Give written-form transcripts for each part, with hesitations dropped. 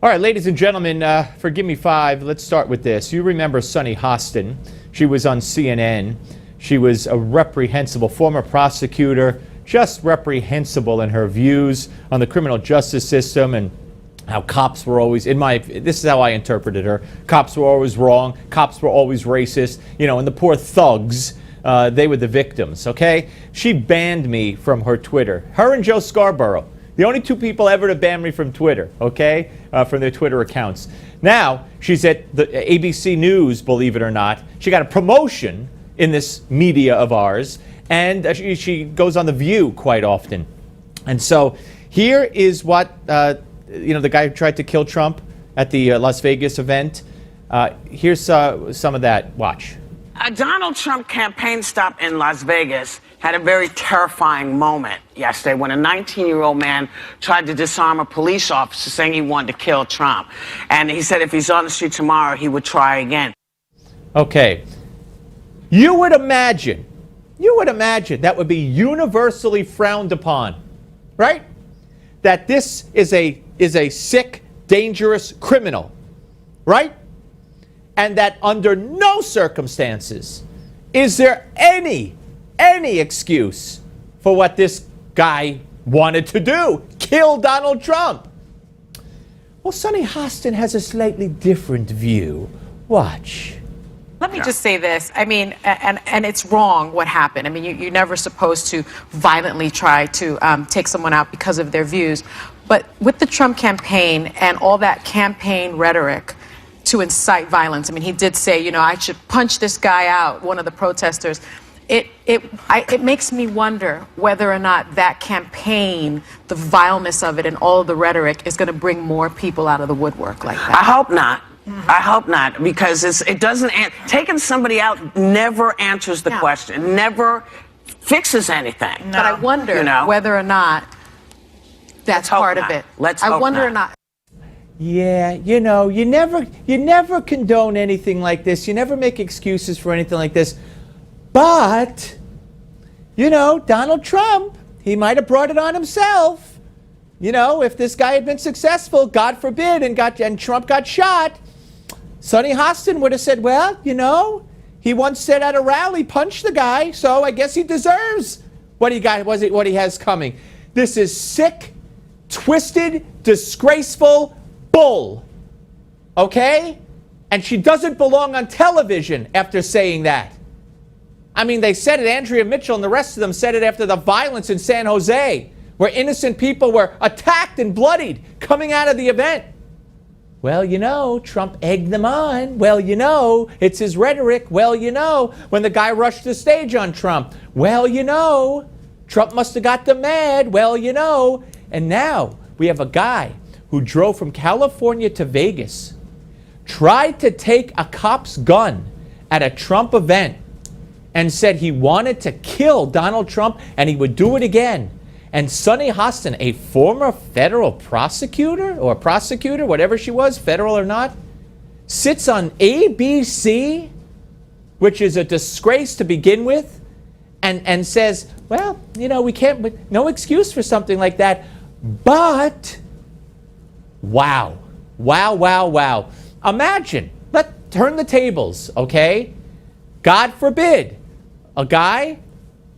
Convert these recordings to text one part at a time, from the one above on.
All right, ladies and gentlemen, for Gimme 5, let's start with this. You remember Sunny Hostin. She was on CNN. She was a reprehensible former prosecutor, just reprehensible in her views on the criminal justice system and how cops were always, this is how I interpreted her, cops were always wrong, cops were always racist, and the poor thugs, they were the victims, okay? She banned me from her Twitter. Her and Joe Scarborough. The only two people ever to ban me from Twitter, okay, from their Twitter accounts. Now, she's at the ABC News, believe it or not. She got a promotion in this media of ours, and she goes on The View quite often. And so here is what, the guy who tried to kill Trump at the Las Vegas event. Here's some of that. Watch. A Donald Trump campaign stop in Las Vegas had a very terrifying moment yesterday when a 19-year-old man tried to disarm a police officer saying he wanted to kill Trump. And he said if he's on the street tomorrow, he would try again. Okay. You would imagine that would be universally frowned upon, right? That this is a sick, dangerous criminal, right? And that under no circumstances is there any excuse for what this guy wanted to do, kill Donald Trump. Well, Sunny Hostin has a slightly different view. Watch. Let me just say this. I mean, and it's wrong what happened. I mean, you're never supposed to violently try to take someone out because of their views. But with the Trump campaign and all that campaign rhetoric to incite violence, I mean, he did say, I should punch this guy out, one of the protesters. It makes me wonder whether or not that campaign, the vileness of it and all of the rhetoric is going to bring more people out of the woodwork like that. I hope not. I hope not, because it doesn't, taking somebody out never answers the question, never fixes anything. No. But I wonder whether or not that's part of it. I wonder or not. Yeah, you never condone anything like this. You never make excuses for anything like this. But, Donald Trump, he might have brought it on himself. If this guy had been successful, God forbid, and Trump got shot, Sunny Hostin would have said, well, he once said at a rally, punch the guy, so I guess he deserves what he has coming. This is sick, twisted, disgraceful bull. Okay? And she doesn't belong on television after saying that. I mean, they said it, Andrea Mitchell and the rest of them said it after the violence in San Jose, where innocent people were attacked and bloodied coming out of the event. Well, Trump egged them on. Well, it's his rhetoric. Well, when the guy rushed the stage on Trump. Well, Trump must have got them mad. Well, And now we have a guy who drove from California to Vegas, tried to take a cop's gun at a Trump event, and said he wanted to kill Donald Trump and he would do it again. And Sunny Hostin, a former federal prosecutor, whatever she was, federal or not, sits on ABC, which is a disgrace to begin with, and says, well, we can't, no excuse for something like that. But, wow. Imagine, let's turn the tables, okay? God forbid, a guy,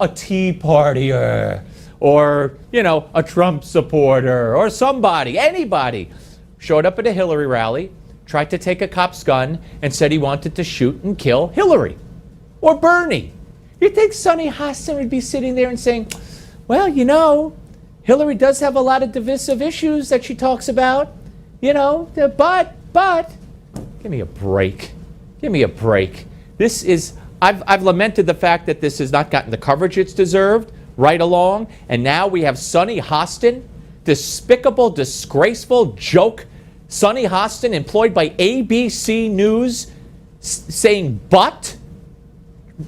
a Tea Partier, or, a Trump supporter, or somebody, anybody, showed up at a Hillary rally, tried to take a cop's gun, and said he wanted to shoot and kill Hillary or Bernie. You think Sunny Hostin would be sitting there and saying, well, Hillary does have a lot of divisive issues that she talks about, but, give me a break. This is, I've lamented the fact that this has not gotten the coverage it's deserved right along, and now we have Sunny Hostin, despicable, disgraceful joke, Sunny Hostin employed by ABC News saying, but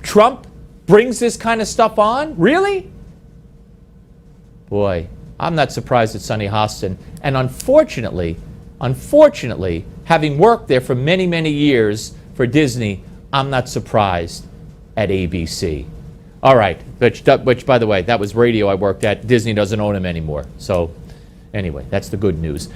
Trump brings this kind of stuff on? Really? Boy, I'm not surprised at Sunny Hostin, and unfortunately, having worked there for many, many years for Disney, I'm not surprised at ABC. All right, which, by the way, that was radio I worked at. Disney doesn't own them anymore. So, anyway, that's the good news.